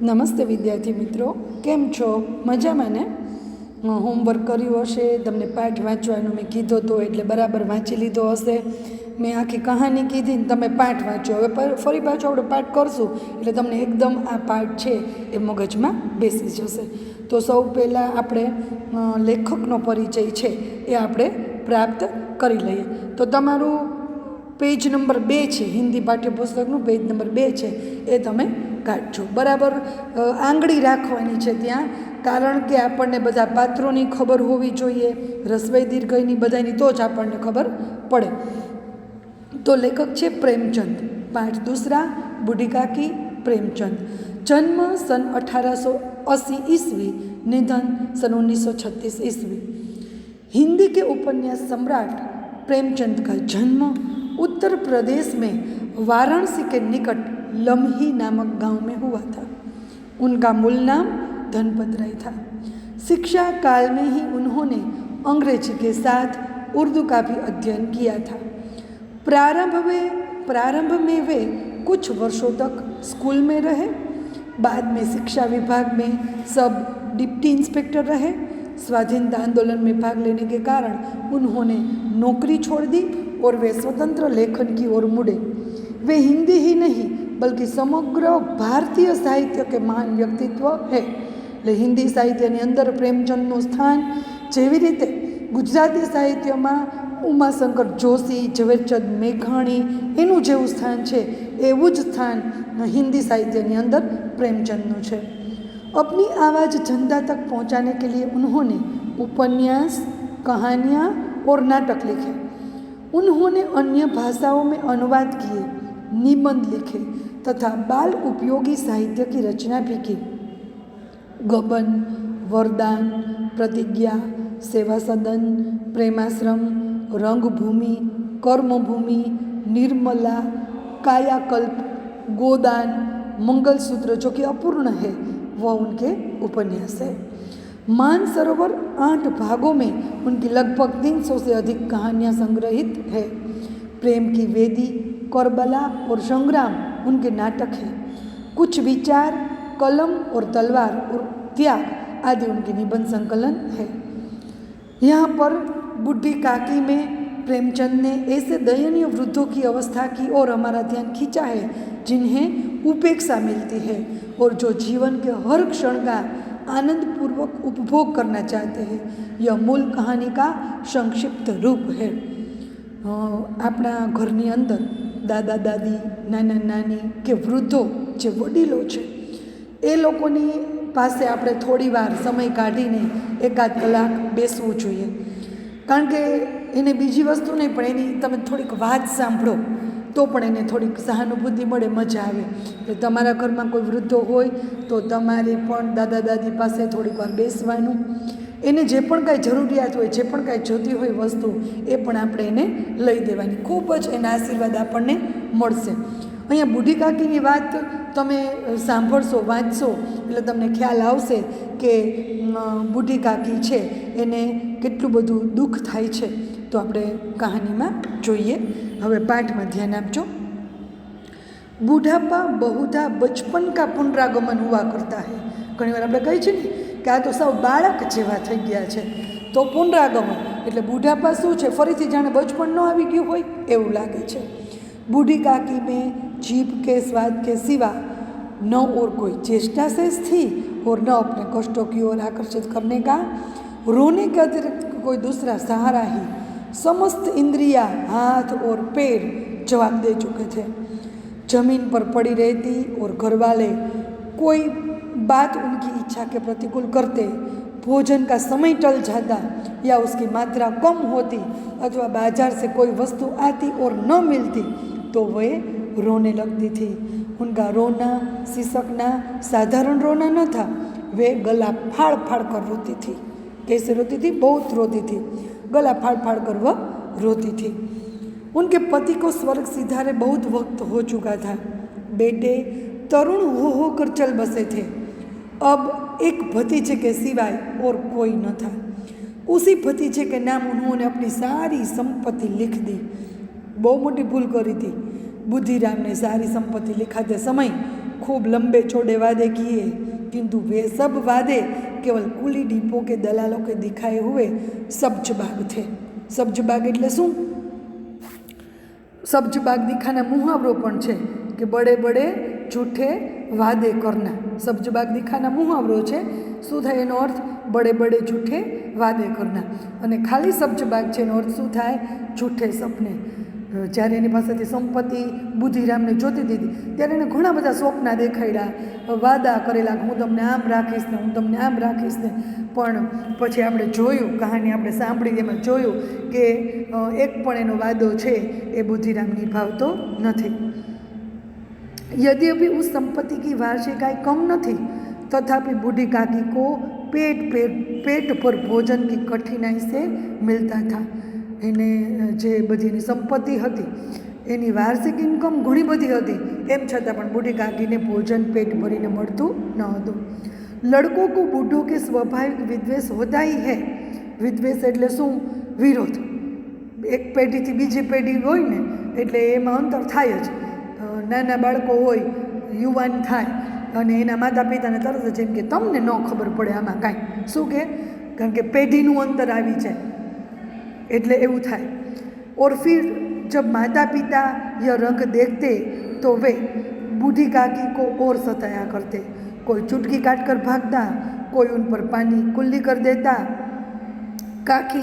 નમસ્તે વિદ્યાર્થી મિત્રો, કેમ છો? મજામાં ને? હોમવર્ક કર્યું હશે, તમને પાઠ વાંચવાનું મેં કીધો તો એટલે બરાબર વાંચી લીધો હશે. મેં આખી કહાની કીધી ને તમે પાઠ વાંચો. હવે ફરી પાછો આપણે પાઠ કરશું એટલે તમને એકદમ આ પાઠ છે એ મગજમાં બેસી જશે. તો સૌ પહેલાં આપણે લેખકનો પરિચય છે એ આપણે પ્રાપ્ત કરી લઈએ. તો તમારું પેજ નંબર 2 છે, હિન્દી પાઠ્યપુસ્તકનું પેજ નંબર 2 છે એ તમે કાઢજો. બરાબર આંગળી રાખવાની છે ત્યાં, કારણ કે આપણને બધા પાત્રોની ખબર હોવી જોઈએ, રસવઈ દીર્ઘઈની બધાની, તો જ આપણને ખબર પડે. તો લેખક છે પ્રેમચંદ. પાઠ दूसरा, बूढ़ी काकी प्रेमचंद. जन्म सन 1880 ईस्वी, निधन सन 1936 ईस्वी. हिंदी के उपन्यास सम्राट प्रेमचंद का जन्म उत्तर प्रदेश में वाराणसी के निकट लम्ही नामक गांव में हुआ था. उनका मूल नाम धनपत राय था. शिक्षा काल में ही उन्होंने अंग्रेजी के साथ उर्दू का भी अध्ययन किया था. प्रारंभ में वे कुछ वर्षों तक स्कूल में रहे. बाद में शिक्षा विभाग में सब डिप्टी इंस्पेक्टर रहे. स्वाधीनता आंदोलन में भाग लेने के कारण उन्होंने नौकरी छोड़ दी और वे स्वतंत्र लेखन की ओर मुड़े. वे हिंदी ही नहीं बल्कि समग्र भारतीय साहित्य के महान व्यक्तित्व है. એટલે હિન્દી સાહિત્યની અંદર પ્રેમચંદનું સ્થાન જેવી રીતે ગુજરાતી સાહિત્યમાં ઉમાશંકર જોશી, ઝવેરચંદ મેઘાણી એનું જેવું સ્થાન છે, એવું જ સ્થાન हिंदी साहित्य अंदर प्रेमचंद है. अपनी आवाज़ जनता तक पहुँचाने के लिए उन्होंने उपन्यास, कहानियाँ और नाटक लिखे. उन्होंने अन्य भाषाओं में अनुवाद किए, निबंध लिखे तथा बाल उपयोगी साहित्य की रचना भी की. गबन, वरदान, प्रतिज्ञा, सेवा सदन, प्रेमाश्रम, रंगभूमि, कर्मभूमि, निर्मला, कायाकल्प, गोदान, मंगलसूत्र जो कि अपूर्ण है वह उनके उपन्यास है. मानसरोवर 8 भागों में उनकी लगभग 300 से अधिक कहानियाँ संग्रहित है. प्रेम की वेदी, करबला और संग्राम उनके नाटक हैं. कुछ विचार, कलम और तलवार और त्याग आदि उनके निबंध संकलन है. यहाँ पर बूढ़ी काकी में प्रेमचंद ने ऐसे दयनीय वृद्धों की अवस्था की ओर हमारा ध्यान खींचा है जिन्हें उपेक्षा मिलती है और जो जीवन के हर क्षण का आनंदपूर्वक उपभोग करना चाहते हैं. यह मूल कहानी का संक्षिप्त रूप है. अपना घरनी अंदर दादा दादी, नाना नानी के वृद्धों जे वडीलो छे ए लोकोनी पासे आपणे थोड़ी वार समय काढीने एकाद कलाक बेसवुं जोईए. कारण के एने बीजी वस्तु नहीं पण एनी तमे थोड़ीक वात सांभळो तो पण एने थोड़ीक सहानुभूति मळे, मजा आवे. એટલે તમારા ઘરમાં કોઈ વૃદ્ધો હોય તો તમારે પણ દાદા દાદી પાસે થોડીક વાર બેસવાનું, એને જે પણ કાંઈ જરૂરિયાત હોય, જે પણ કાંઈ જોતી હોય વસ્તુ એ પણ આપણે એને લઈ દેવાની. ખૂબ જ એના આશીર્વાદ આપણને મળશે. અહીંયા બુઢી કાકીની વાત તમે સાંભળશો, વાંચશો એટલે તમને ખ્યાલ આવશે કે બુઢી કાકી છે એને કેટલું બધું દુઃખ થાય છે. તો આપણે કહાનીમાં જોઈએ. હવે પાઠમાં ધ્યાન આપજો. બુઢાપા बहुधा बचपन का पुनरागमन हुआ करता है. ઘણી વાર આપણે કહીએ છીએ ને કે આ તો સાવ બાળક જેવા થઈ ગયા છે, તો પુનરાગમન એટલે બુઢાપા શું છે, ફરીથી જાણે બચપન ન આવી ગયું હોય એવું લાગે છે. बूढ़ी काकी में जीभ के स्वाद के सिवा न और कोई चेष्टा शेष थी और न अपने कष्टों की ओर आकर्षित करने का. रोने के अतिरिक्त कोई दूसरा सहारा ही. समस्त इंद्रियां, हाथ और पैर जवाब दे चुके थे. जमीन पर पड़ी रहती और घरवाले कोई बात उनकी इच्छा के प्रतिकूल करते, भोजन का समय टल जाता या उसकी मात्रा कम होती अथवा बाजार से कोई वस्तु आती और न मिलती तो वे रोने लगती थी. उनका रोना, सिसकना साधारण रोना न था. वे गला फाड़ फाड़ कर रोती थी. कैसे रोती थी? बहुत रोती थी. गला फाड़ फाड़ कर वह रोती थी. उनके पति को स्वर्ग सिधारे बहुत वक्त हो चुका था. बेटे तरुण हो कर चल बसे थे. अब एक भतीजे के सिवाय और कोई न था. उसी भतीजे के नाम उन्होंने अपनी सारी संपत्ति लिख दी. बहुत मोटी भूल करी थी. बुद्धिराम ने सारी संपत्ति लिखाते समय खूब लंबे चौड़े वादे किए, किंतु वे सब वादे केवल कुली डीपो के दलालों के दिखाए हुए सब्ज बाग थे। सब्ज बाग એટલે શું? सब्ज बाग दिखाना मुहावरो पण छे कि बड़े बड़े झूठे वादे करना। सब्ज बाग दिखाना मुहावरो छे। શું થાય એનો અર્થ? બડે બડે જૂઠે વાદે કરના। અને ખાલી સબ્જ બાગ છે એનો અર્થ શું થાય? જૂઠે સપને। જ્યારે એની પાસેથી સંપત્તિ બુદ્ધિરામને જોતી દીધી ત્યારે એને ઘણા બધા સ્વપ્ના દેખાડ્યા, વાદા કરેલા કે હું તમને આમ રાખીશ ને, હું તમને આમ રાખીશ ને, પણ પછી આપણે જોયું, કહાની આપણે સાંભળી એમાં જોયું કે એક પણ એનો વાદો છે એ બુદ્ધિરામ નિભાવતો નથી। यद्यपि उस संपत्ति की वार्षिक आय कम न थी, तथापि बूढ़ी काकी को पेट पर भोजन की कठिनाई से मिलता था। એને જે બધી એની સંપત્તિ હતી એની વાર્ષિક ઇન્કમ ઘણી બધી હતી, એમ છતાં પણ બુઢી કાકીને ભોજન પેટ ભરીને મળતું ન હતું। લડકો કો બૂઢો કે સ્વાભાવિક વિદ્વેષ હોતા ही है। વિદ્વેષ એટલે શું? વિરોધ। એક પેઢીથી બીજી પેઢી હોય ને એટલે એમાં અંતર થાય જ। નાના બાળકો હોય, યુવાન થાય અને એના માતા પિતાને તરત જ એમ કે તમને ન ખબર પડે આમાં કાંઈ, શું કે? કારણ કે પેઢીનું અંતર આવી જાય એટલે એવું થાય। और फिर जब माता पिता यह रंग देखते तो वे बूढ़ी काकी को और सताया करते। कोई चुटकी काट कर भागता, कोई उन पर पानी कुल्ली कर देता। काकी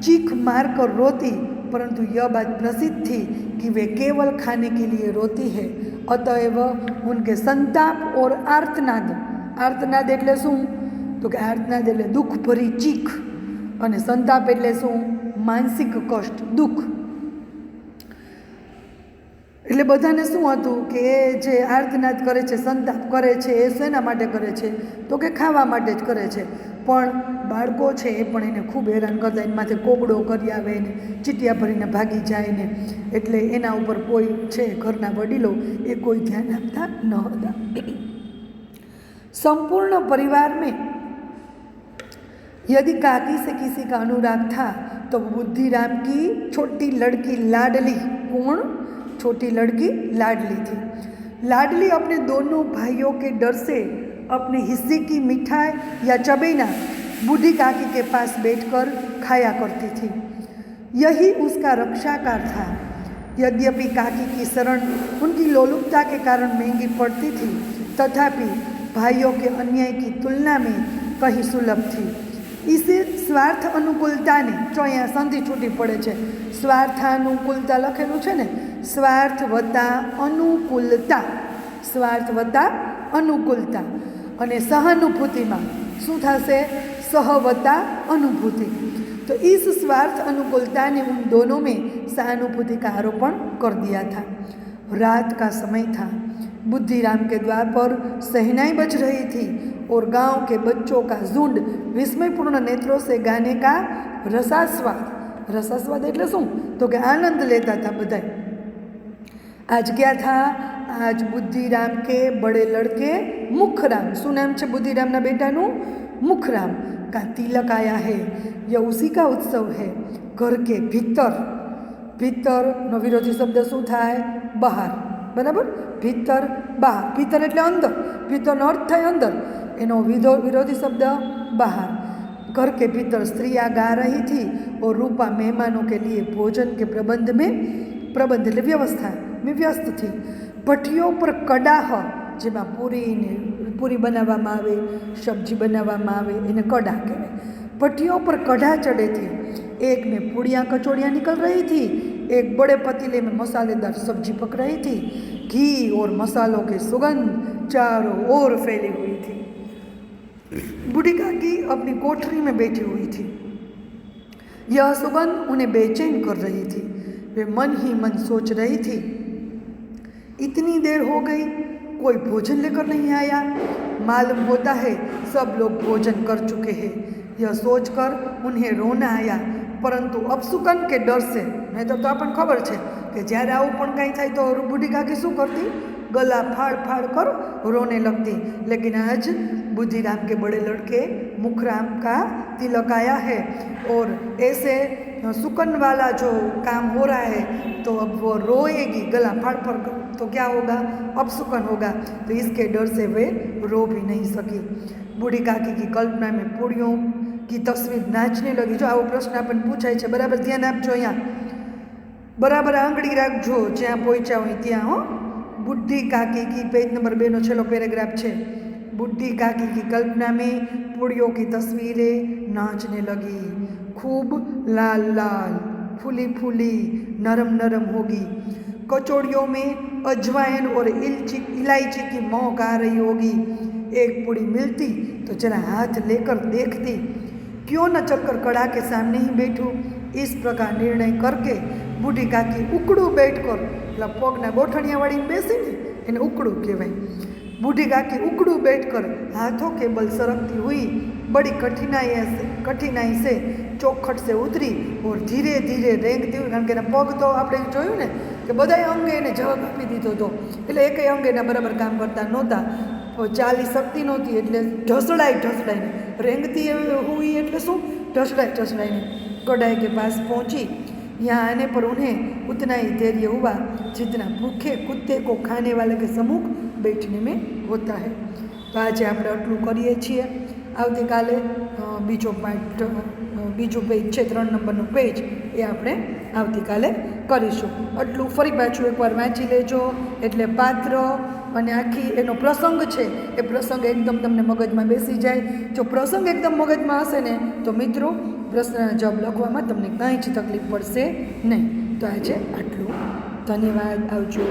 चीख मार कर रोती, परंतु यह बात प्रसिद्ध थी कि वे केवल खाने के लिए रोती है। अतएव उनके संताप और आर्तनाद એટલે શું? તો કે આર્તનાદ એટલે દુઃખ ભરી ચીખ અને સંતાપ એટલે શું? માનસિક કષ્ટ, દુઃખ। એટલે બધાને શું હતું કે એ જે આર્તનાદ કરે છે, સંતાપ કરે છે, એ શેના માટે કરે છે? તો કે ખાવા માટે જ કરે છે। પણ બાળકો છે એ પણ એને ખૂબ હેરાન કરતા, એની માથે કોગડો કરી આવે ને, ચીટિયા ભરીને ભાગી જાય ને, એટલે એના ઉપર કોઈ છે ઘરના વડીલો એ કોઈ ધ્યાન આપતા ન હતા। संपूर्ण परिवार में यदि काकी से किसी का अनुराग था तो बुद्धिराम की छोटी लड़की लाडली, कौन? छोटी लड़की लाडली थी। लाडली अपने दोनों भाइयों के डर से अपने हिस्से की मिठाई या चबेना बूढ़ी काकी के पास बैठकर खाया करती थी। यही उसका रक्षाकार था। यद्यपि काकी की शरण उनकी लोलुपता के कारण महंगी पड़ती थी, तथापि भाइयों के अन्याय की तुलना में कहीं सुलभ थी। इसे स्वार्थ अनुकूलता ने, जो अँ संधि छूटी पड़े छे, स्वार्थानुकूलता लखेलू है ने, स्वार्थ वत्ता अनुकूलता, स्वार्थ वत्ता अनुकूलता अने सहानुभूति में शू थशे? सह वत्ता अनुभूति। तो इस स्वार्थ अनुकूलता ने उन दोनों में सहानुभूति का आरोपण कर दिया था। रात का समय था। बुद्धिराम के द्वार पर शहनाई बज रही थी और गांव के बच्चों का झुंड विस्मयपूर्ण नेत्रों से गाने का रसास्वाद એટલે શું? તો કે આનંદ લેતા था બધા। आज क्या था? आज बुद्धिराम के बड़े लड़के मुखराम, શું નામ છે બુદ્ધિરામના બેટાનું? मुखराम का तिलक आया है। यह उसी का उत्सव है। घर के भीतर નો વિરોધી શબ્દ શું થાય? બહાર, બરાબર? ભીતર બહાર, ભીતર એટલે અંદર, ભીતરનો અર્થ થાય અંદર, એનો વિરોધી શબ્દ બહાર। घर के भीतर स्त्रियाँ गा रही थी और रूपा मेहमानों के लिए भोजन के प्रबंध એટલે व्यवस्था में व्यस्त थी। भट्ठियों पर कड़ाह, જેમાં પૂરી બનાવવામાં આવે, સબ્જી બનાવવામાં આવે, એને કડા કહેવાય। भट्ठियों पर कड़ा चढ़े थे। एक में पूड़ियाँ कचौड़ियाँ निकल रही थी, एक बड़े पतीले में मसालेदार सब्जी पक रही थी। घी और मसालों की सुगंध चारों ओर फैली हुई थी। बूढ़ी काकी अपनी कोठरी में बैठी हुई थी। यह सुगंध उन्हें बेचैन कर रही थी। वे मन ही मन सोच रही थी, इतनी देर हो गई, कोई भोजन लेकर नहीं आया। मालूम होता है सब लोग भोजन कर चुके हैं। यह सोचकर उन्हें रोना आया, परंतु अपसुकन के डर से, नहीं तो आपने खबर है कि જ્યારે આવું પણ કાંઈ થાય તો બુઢી કાકી શું કરતી? गला फाड़ कर रोने लगती। लेकिन आज बुद्धिराम के बड़े लड़के मुखराम का तिलक आया है और ऐसे सुकन वाला जो काम हो रहा है तो अब वो रोएगी, गला फाड़ पर, तो क्या होगा, अपसुकन होगा, तो इसके डर से वे रो भी नहीं सकी। बूढ़ी काकी की कल्पना में पूड़ियों की तस्वीर नाचने लगी। जो आवो प्रश्न आपने पूछाय छे, बराबर ध्यान आपजो, अहींया बराबर आंगળી રાખજો જ્યાં પહોંચ્યા હોય ત્યાં, હો। बुढ़ी काकी की, पेज नंबर 2 નો છેલ્લો પેરેગ્રાફ છે। बुढ़ी काकी की कल्पना में पूड़ियों की तस्वीरें नाचने लगी। खूब लाल लाल, फूली फूली, नरम नरम होगी। कचौड़ियों में अजवाइन और इलायची की महक आ रही होगी। एक पूड़ी मिलती तो जरा हाथ लेकर देखती, क्यों न चलकर कड़ा के सामने ही बैठूं। इस प्रकार निर्णय करके बूढ़ी काकी उकड़ू बैठकर, मतलब पगना गोठणियावाड़ी बेसी ने एने उकड़ू कहेवाय। बूढ़ी काकी उकड़ू बैठकर हाथों के बल सरकती हुई बड़ी कठिनाई से चौखट से उतरी और धीरे धीरे रेंगती हुई, कारण के पग तो आपणे जोयुं ने कि बधाय अंगे एने जवाब आपी दीधो तो, એટલે એકેય અંગે એના બરાબર કામ કરતા નહોતા, ચાલી શકતી નહોતી, એટલે ઢસડાઈને રેંગતી हुई એટલે શું, ઢસડાઈને कड़ाई के पास पहुंची। यहाँ आने पर उन्हें उतना ही धैर्य हुआ जितना भूखे कुत्ते को खाने वाले के सम्मुख बैठने में होता है। तो आज આપણે આટલું કરીએ છીએ। આવતીકાલે બીજો પાર્ટ, બીજું પેજ છે 3 નંબરનું પેજ, એ આપણે આવતીકાલે કરીશું। આટલું ફરી પાછું એકવાર વાંચી લેજો, એટલે પાત્ર અને આખી એનો પ્રસંગ છે એ પ્રસંગ એકદમ તમને મગજમાં બેસી જાય। જો પ્રસંગ એકદમ મગજમાં હશે ને તો મિત્રો પ્રશ્નના જવાબ લખવામાં તમને કાંઈ જ તકલીફ પડશે નહીં। તો આજે આટલું, ધન્યવાદ, આવજો।